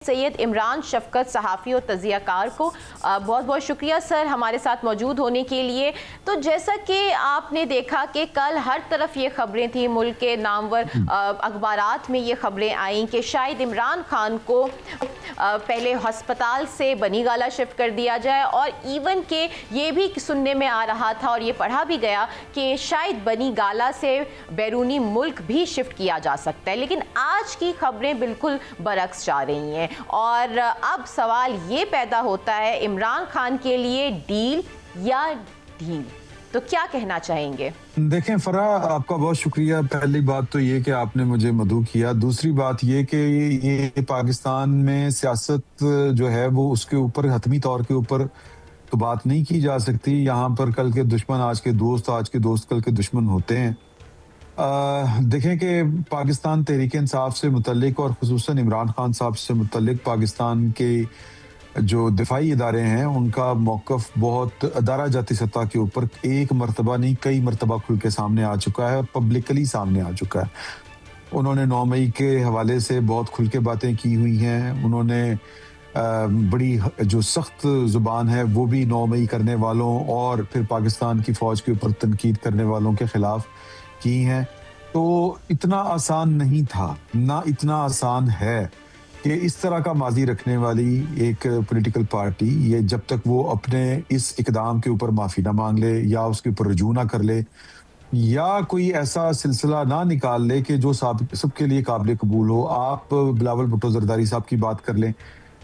सैयद इमरान शफकत सहाफ़ी और तज़ियाकार को बहुत बहुत शुक्रिया सर हमारे साथ मौजूद होने के लिए। तो जैसा कि आपने देखा कि कल हर तरफ ये ख़बरें थी, मुल्क के नामवर अखबारात में ये ख़बरें आईं कि शायद इमरान खान को पहले हस्पताल से बनी गाला शिफ्ट कर दिया जाए, और इवन के ये भी सुनने में आ रहा था और ये पढ़ा भी गया कि शायद बनी गाला से बैरूनी मुल्क भी शिफ्ट किया जा सकता है। लेकिन आज की ख़बरें बिल्कुल बरक्स जा रही हैं और अब सवाल ये पैदा होता है इमरान खान के लिए डील या ढील, तो क्या कहना चाहेंगे? देखें फरा, आपका बहुत शुक्रिया। पहली बात तो ये कि आपने मुझे मदऊ किया। दूसरी बात ये कि ये पाकिस्तान में सियासत जो है वो उसके ऊपर हतमी तौर के ऊपर तो बात नहीं की जा सकती। यहाँ पर कल के दुश्मन आज के दोस्त, आज के दोस्त कल के दुश्मन होते हैं। देखें कि पाकिस्तान तहरीक इंसाफ से मुतल्लिक और खुसूसन इमरान खान साहब से मुतल्लिक पाकिस्तान के जो दिफाई इदारे हैं उनका मौक़िफ़ बहुत अदारा जाती सतह के ऊपर एक मरतबा नहीं कई मरतबा खुल के सामने आ चुका है, पब्लिकली सामने आ चुका है। उन्होंने 9 मई के हवाले से बहुत खुल के बातें की हुई हैं। उन्होंने बड़ी जो सख्त ज़ुबान है वो भी 9 मई करने वालों और फिर पाकिस्तान की फ़ौज के ऊपर तनकीद करने वालों के ख़िलाफ़ की हैं। तो इतना आसान नहीं था, ना इतना आसान है कि इस तरह का माजी रखने वाली एक पॉलिटिकल पार्टी ये जब तक वो अपने इस इकदाम के ऊपर माफ़ी ना मांग ले या उसके ऊपर रजू ना कर ले या कोई ऐसा सिलसिला ना निकाल ले कि जो सबके लिए काबिल कबूल हो। आप बिलावल भुट्टो जरदारी साहब की बात कर लें,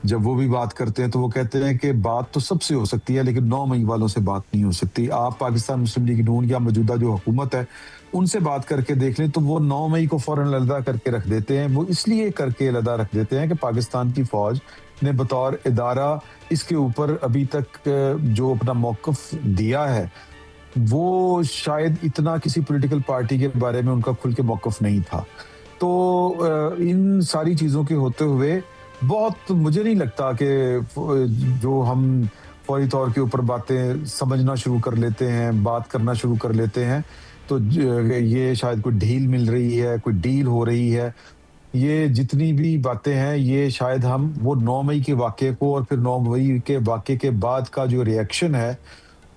जब वो भी बात करते हैं तो वो कहते हैं कि बात तो सबसे हो सकती है लेकिन 9 मई वालों से बात नहीं हो सकती। आप पाकिस्तान मुस्लिम लीग नून या मौजूदा जो हुकूमत है उनसे बात करके देख लें तो वो 9 मई को फौरन अलहदा करके रख देते हैं। वो इसलिए करके अलहदा रख देते हैं कि पाकिस्तान की फ़ौज ने बतौर इदारा इसके ऊपर अभी तक जो अपना मौक़िफ़ दिया है वो शायद इतना किसी पॉलिटिकल पार्टी के बारे में उनका खुल के मौक़िफ़ नहीं था। तो इन सारी चीज़ों के होते हुए बहुत मुझे नहीं लगता कि जो हम फौरी तौर के ऊपर बातें समझना शुरू कर लेते हैं, बात करना शुरू कर लेते हैं तो ये शायद कोई ढील मिल रही है, कोई डील हो रही है। ये जितनी भी बातें हैं ये शायद हम वो 9 मई के वाक़े को और फिर 9 मई के वाक़े के बाद का जो रिएक्शन है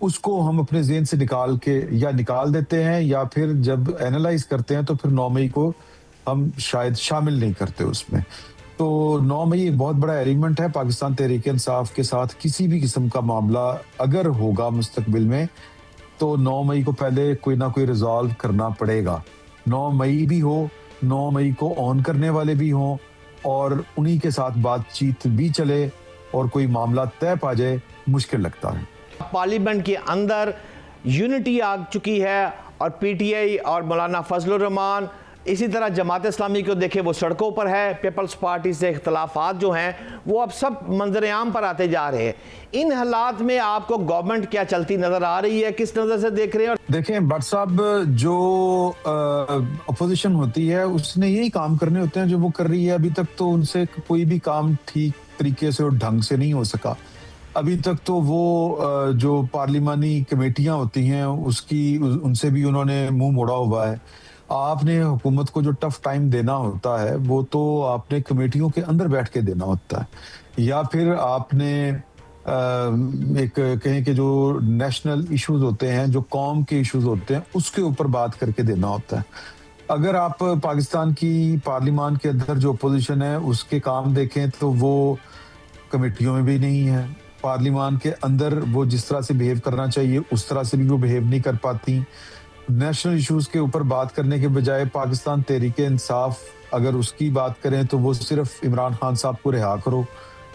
उसको हम अपने ज़हन से निकाल के या निकाल देते हैं या फिर जब एनालाइज़ करते हैं तो फिर 9 मई को हम शायद शामिल नहीं करते उसमें। तो 9 मई एक बहुत बड़ा एलिमेंट है पाकिस्तान तहरीक इंसाफ के साथ। किसी भी किस्म का मामला अगर होगा मुस्तकबिल में तो 9 मई को पहले कोई ना कोई रिजॉल्व करना पड़ेगा। 9 मई भी हो, 9 मई को ऑन करने वाले भी हों और उन्हीं के साथ बातचीत भी चले और कोई मामला तय पा जाए, मुश्किल लगता है। पार्लियामेंट के अंदर यूनिटी आ चुकी है और पीटीआई और मौलाना फजलुर रहमान, इसी तरह जमात इस्लामी को देखें वो सड़कों पर है, पीपल्स पार्टी से इख्तलाफात जो हैं वो अब सब मंजर आम पर आते जा रहे हैं। इन हालात में आपको गवर्नमेंट क्या चलती नज़र आ रही है, किस नज़र से देख रहे हैं? देखें भट्ट साहब, जो अपोजिशन होती है उसने यही काम करने होते हैं जो वो कर रही है। अभी तक तो उनसे कोई भी काम ठीक तरीके से और ढंग से नहीं हो सका। अभी तक तो वो जो पार्लिमानी कमेटियां होती हैं उनसे भी उन्होंने मुंह मोड़ा हुआ है। आपने हुकूमत को जो टफ टाइम देना होता है वो तो आपने कमेटियों के अंदर बैठ के देना होता है या फिर आपने एक कहें कि जो नेशनल इश्यूज होते हैं, जो कौम के इश्यूज होते हैं उसके ऊपर बात करके देना होता है। अगर आप पाकिस्तान की पार्लिमान के अंदर जो अपोजिशन है उसके काम देखें तो वो कमेटियों में भी नहीं है। पार्लिमान के अंदर वो जिस तरह से बिहेव करना चाहिए उस तरह से भी वो बिहेव नहीं कर पाती। नेशनल इश्यूज के ऊपर बात करने के बजाय पाकिस्तान तहरीक इंसाफ अगर उसकी बात करें तो वो सिर्फ इमरान खान साहब को रिहा करो,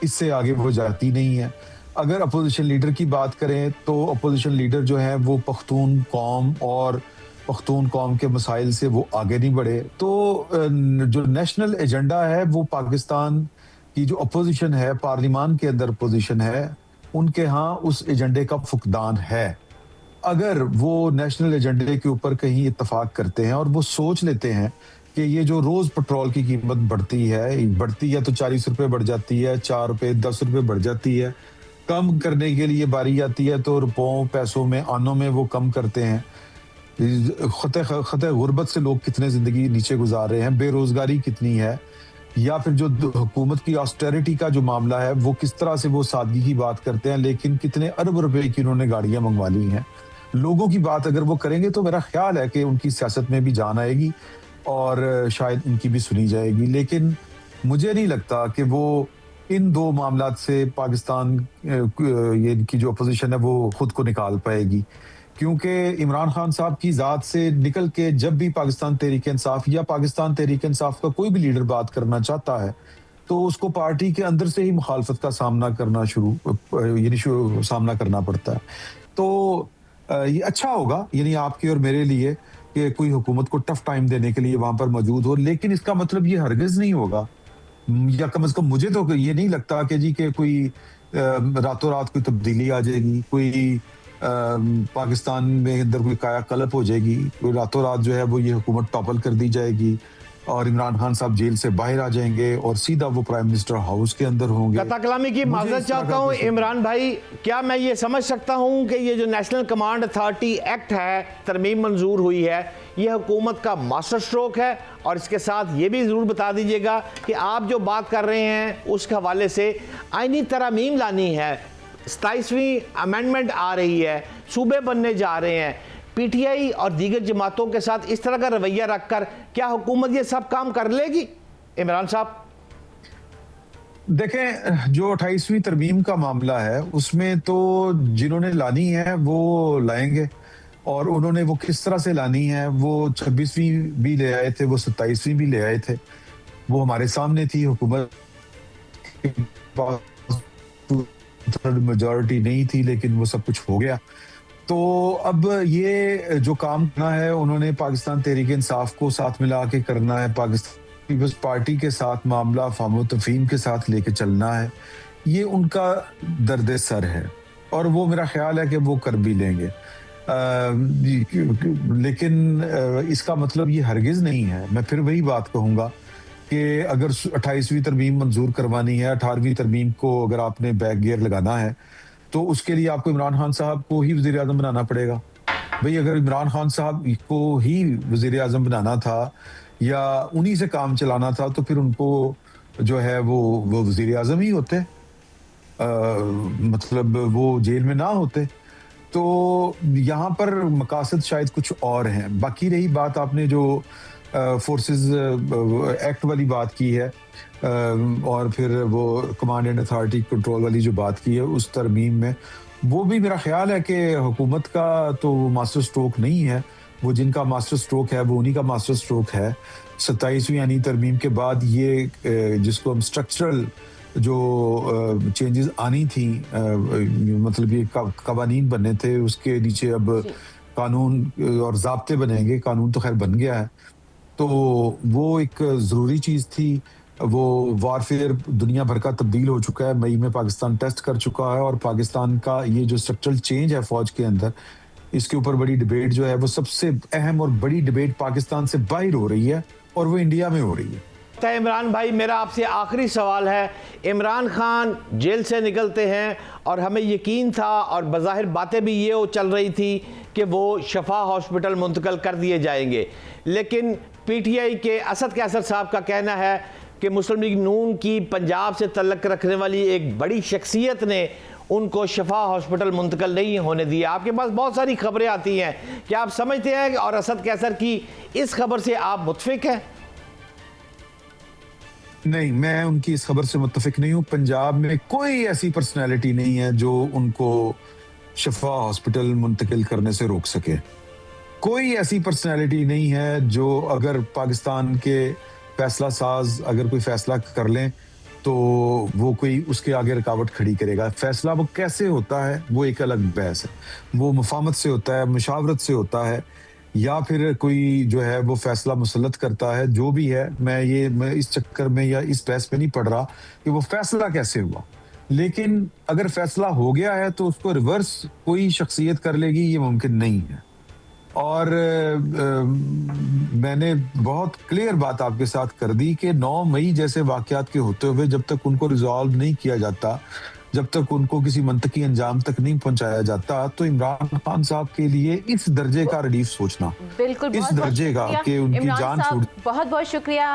इससे आगे वो जाती नहीं है। अगर अपोजिशन लीडर की बात करें तो अपोजिशन लीडर जो है वो पख्तून कौम और पख्तून कौम के मसाइल से वो आगे नहीं बढ़े। तो जो नेशनल एजेंडा है वो पाकिस्तान की जो अपोजिशन है, पार्लिमान के अंदर अपोजिशन है, उनके यहाँ उस एजेंडे का फुकदान है। अगर वो नेशनल एजेंडे के ऊपर कहीं इत्तफाक करते हैं और वो सोच लेते हैं कि ये जो रोज पेट्रोल की कीमत बढ़ती है तो 40 रुपए बढ़ जाती है, 4 रुपए 10 रुपए बढ़ जाती है, कम करने के लिए बारी आती है तो रुपयों पैसों में आनों में वो कम करते हैं। खते गुर्बत से लोग कितने जिंदगी नीचे गुजार रहे हैं, बेरोजगारी कितनी है, या फिर जो हुकूमत की ऑस्टेरिटी का जो मामला है, वो किस तरह से वो सादगी की बात करते हैं, लेकिन कितने अरब रुपए की उन्होंने गाड़ियां मंगवा ली हैं। लोगों की बात अगर वो करेंगे तो मेरा ख्याल है कि उनकी सियासत में भी जान आएगी और शायद उनकी भी सुनी जाएगी। लेकिन मुझे नहीं लगता कि वो इन दो मामलात से पाकिस्तान ये इनकी जो अपोजिशन है वो खुद को निकाल पाएगी, क्योंकि इमरान खान साहब की ज़ात से निकल के जब भी पाकिस्तान तहरीक इंसाफ या पाकिस्तान तहरीक इंसाफ का कोई भी लीडर बात करना चाहता है तो उसको पार्टी के अंदर से ही मुखालफत का सामना करना सामना करना पड़ता है। तो ये अच्छा होगा यानी आपके और मेरे लिए कि कोई हुकूमत को टफ टाइम देने के लिए वहां पर मौजूद हो, लेकिन इसका मतलब ये हरगिज नहीं होगा, या कम से कम मुझे तो ये नहीं लगता कि जी कि कोई रातों रात कोई तब्दीली आ जाएगी, कोई पाकिस्तान में अंदर कोई कायाकल्प हो जाएगी, कोई रातों रात जो है वो ये हुकूमत टॉपल कर दी जाएगी और इमरान खान साहब जेल से बाहर आ जाएंगे और सीधा वो प्राइम मिनिस्टर हाउस के अंदर होंगे। कता कलामी की माजरत चाहता हूँ इमरान भाई, क्या मैं ये समझ सकता हूँ कि ये जो नेशनल कमांड अथॉरिटी एक्ट है, तरमीम मंजूर हुई है, ये हुकूमत का मास्टर स्ट्रोक है? और इसके साथ ये भी ज़रूर बता दीजिएगा कि आप जो बात कर रहे हैं उसके हवाले से आईनी तरमीम लानी है, 27वीं अमेंडमेंट आ रही है, सूबे बनने जा रहे हैं, पीटीआई और दीगर जमातों के साथ इस तरह का रवैया रखकर क्या हुकूमत ये सब काम कर लेगी? इमरान साहब देखें, जो 28वीं तरमीम का मामला है उसमें तो जिन्होंने लानी है वो लाएंगे, और उन्होंने वो किस तरह से लानी है, वो 26वीं भी ले आए थे, वो 27वीं भी ले आए थे, वो हमारे सामने थी। हुकूमत के पास मेजॉरिटी नहीं थी लेकिन वो सब कुछ हो गया। तो अब ये जो काम करना है उन्होंने पाकिस्तान तहरीक इंसाफ को साथ मिला के करना है, पाकिस्तान पीपल्स पार्टी के साथ मामला फाहम तफहीम के साथ लेके चलना है, ये उनका दर्द सर है और वो मेरा ख्याल है कि वो कर भी लेंगे। लेकिन इसका मतलब ये हरगिज नहीं है, मैं फिर वही बात कहूँगा कि अगर 28वीं तरमीम मंजूर करवानी है, 18वीं तरमीम को अगर आपने बैक गियर लगाना है तो उसके लिए आपको इमरान खान साहब को ही वज़ीर आज़म बनाना पड़ेगा। भाई अगर इमरान खान साहब को ही वज़ीर आज़म बनाना था या उन्हीं से काम चलाना था तो फिर उनको जो है वो वज़ीर आज़म ही होते, मतलब वो जेल में ना होते। तो यहाँ पर मकासद शायद कुछ और हैं। बाकी रही बात आपने जो फोर्सेस एक्ट वाली बात की है और फिर वो कमांड एंड अथॉरिटी कंट्रोल वाली जो बात की है उस तरमीम में, वो भी मेरा ख्याल है कि हुकूमत का तो मास्टर स्ट्रोक नहीं है, वो जिनका मास्टर स्ट्रोक है वो उन्हीं का मास्टर स्ट्रोक है। 27वीं यानी तरमीम के बाद ये जिसको हम स्ट्रक्चरल जो चेंजेस आनी थी, मतलब ये कवानीन बनने थे, उसके नीचे अब कानून और ज़ाब्ते बनेंगे, कानून तो खैर बन गया है, तो वो एक ज़रूरी चीज़ थी। वो वारफेयर दुनिया भर का तब्दील हो चुका है, मई में पाकिस्तान टेस्ट कर चुका है और पाकिस्तान का ये जो स्ट्रक्चरल चेंज है फ़ौज के अंदर, इसके ऊपर बड़ी डिबेट जो है वो सबसे अहम और बड़ी डिबेट पाकिस्तान से बाहर हो रही है और वो इंडिया में हो रही है। इमरान भाई, मेरा आपसे आखिरी सवाल है, इमरान खान जेल से निकलते हैं और हमें यकीन था और बज़ाहिर बातें भी ये चल रही थी कि वो शफा हॉस्पिटल मुंतकिल कर दिए जाएंगे, लेकिन पीटीआई के असद कैसर साहब का कहना है कि मुस्लिम लीग नून की पंजाब से तल्लक रखने वाली एक बड़ी शख्सियत ने उनको शफा हॉस्पिटल मुंतकिल नहीं होने दिया। आपके पास बहुत सारी खबरें आती हैं, क्या आप समझते हैं और असद कैसर की इस खबर से आप मुत्फिक हैं? नहीं, मैं उनकी इस खबर से मुत्तफिक नहीं हूँ। पंजाब में कोई ऐसी पर्सनैलिटी नहीं है जो उनको शफा हॉस्पिटल मुंतकिल करने से रोक सके। कोई ऐसी पर्सनैलिटी नहीं है जो अगर पाकिस्तान के फैसला साज अगर कोई फैसला कर लें तो वो कोई उसके आगे रुकावट खड़ी करेगा। फैसला वो कैसे होता है वो एक अलग बहस है, वो मुफाहमत से होता है, मुशावरत से होता है, या फिर कोई जो है वो फैसला मुसल्लत करता है। जो भी है, मैं इस चक्कर में या इस बहस में नहीं पड़ रहा कि वो फैसला कैसे हुआ, लेकिन अगर फैसला हो गया है तो उसको रिवर्स कोई शख्सियत कर लेगी, ये मुमकिन नहीं है। और मैंने बहुत क्लियर बात आपके साथ कर दी कि 9 मई जैसे वाकयात के होते हुए जब तक उनको रिजॉल्व नहीं किया जाता, जब तक उनको किसी मंतकी अंजाम तक नहीं पहुंचाया जाता, तो इमरान खान साहब के लिए इस दर्जे का रिलीफ सोचना, बिल्कुल इस दर्जे का कि उनकी जान छूट। बहुत बहुत शुक्रिया।